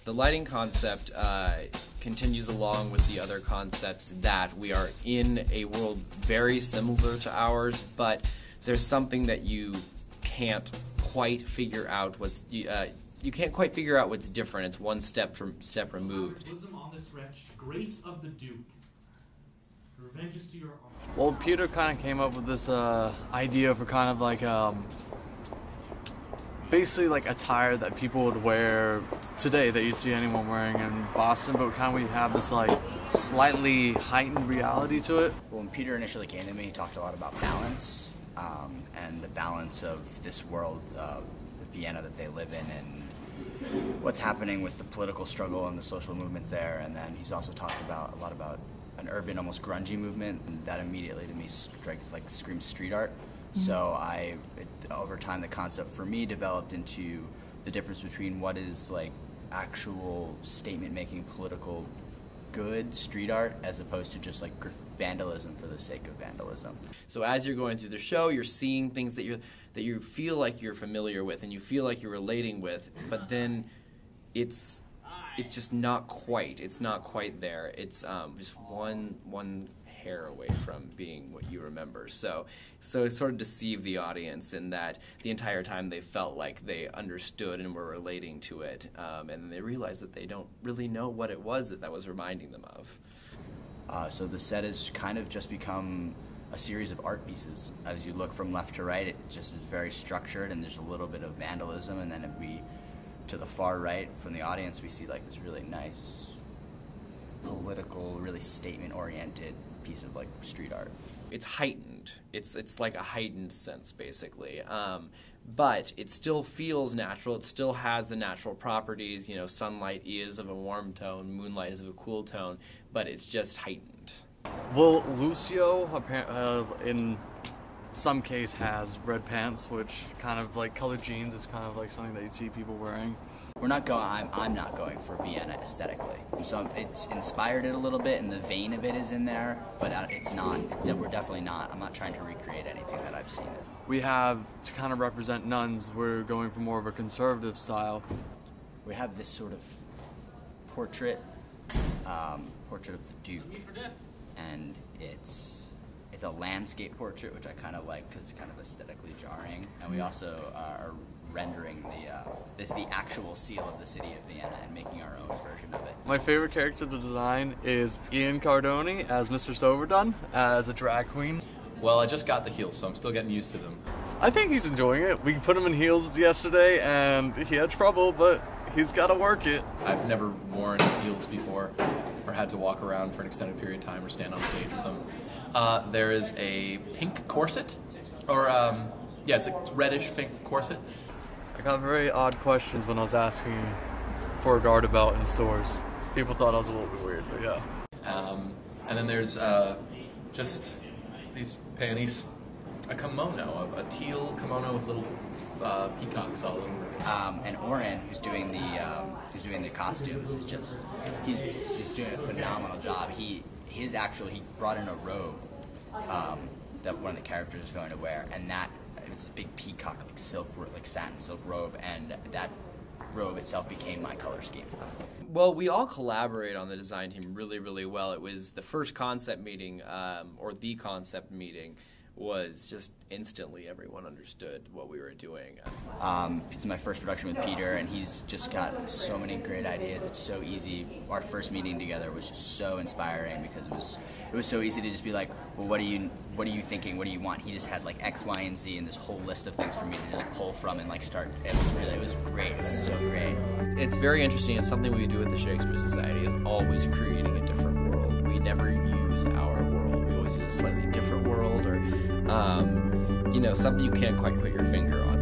The lighting concept continues along with the other concepts that we are in a world very similar to ours, but there's something that you can't quite figure out you can't quite figure out what's different. It's one step removed. On this wretched grace of the Duke. Revenge is to your arm. Well, Peter kind of came up with this idea for kind of like basically like attire that people would wear today that you'd see anyone wearing in Boston, but kind of we have this like slightly heightened reality to it. Well, when Peter initially came to me, he talked a lot about balance and the balance of this world, the Vienna that they live in, and what's happening with the political struggle and the social movements there. And then he's also talked a lot about an urban, almost grungy movement, and that immediately to me screams street art. So over time, the concept for me developed into the difference between what is like actual statement-making political good street art as opposed to just like vandalism for the sake of vandalism. So as you're going through the show, you're seeing things that you feel like you're familiar with and you feel like you're relating with, but then it's just not quite. It's not quite there. It's just one hair away from being what you remember. So it sort of deceived the audience in that the entire time they felt like they understood and were relating to it, and then they realized that they don't really know what it was that was reminding them of. So the set has kind of just become a series of art pieces. As you look from left to right, it just is very structured, and there's a little bit of vandalism, and then to the far right from the audience, we see like this really nice, political, really statement-oriented piece of like street art. It's heightened. It's like a heightened sense, basically. But it still feels natural. It still has the natural properties. You know, sunlight is of a warm tone, moonlight is of a cool tone, but it's just heightened. Well, Lucio in some case has red pants, which kind of like colored jeans is kind of like something that you'd see people wearing. I'm not going for Vienna aesthetically. So it's inspired it a little bit, and the vein of it is in there, but we're definitely not. I'm not trying to recreate anything that I've seen. We have, to kind of represent nuns, we're going for more of a conservative style. We have this sort of portrait of the Duke, and it's a landscape portrait, which I kind of like because it's kind of aesthetically jarring, and we also are rendering the actual seal of the city of Vienna and making our own version of it. My favorite character to design is Ian Cardoni as Mr. Silverdun, as a drag queen. Well, I just got the heels, so I'm still getting used to them. I think he's enjoying it. We put him in heels yesterday, and he had trouble, but he's got to work it. I've never worn heels before, or had to walk around for an extended period of time or stand on stage with them. There is a pink corset, or it's a reddish pink corset. I got very odd questions when I was asking for a garter belt in stores. People thought I was a little bit weird, but yeah. And then there's just these panties, a kimono, a teal kimono with little peacocks all over it. And Oren, who's doing the costumes, is just he's doing a phenomenal job. He brought in a robe that one of the characters is going to wear, and it was a big peacock, like satin silk robe, and that robe itself became my color scheme. Well, we all collaborate on the design team really, really well. It was the first concept meeting, or the concept meeting, was just instantly everyone understood what we were doing. It's my first production with Peter, and he's just got so many great ideas. It's so easy. Our first meeting together was just so inspiring because it was so easy to just be like, well, what are you thinking? What do you want? He just had like X, Y, and Z, and this whole list of things for me to just pull from and like start. It was great. It was so great. It's very interesting, and something we do with the Shakespeare Society is always creating a different world. We never use our world. We always use a slightly different world, or something you can't quite put your finger on.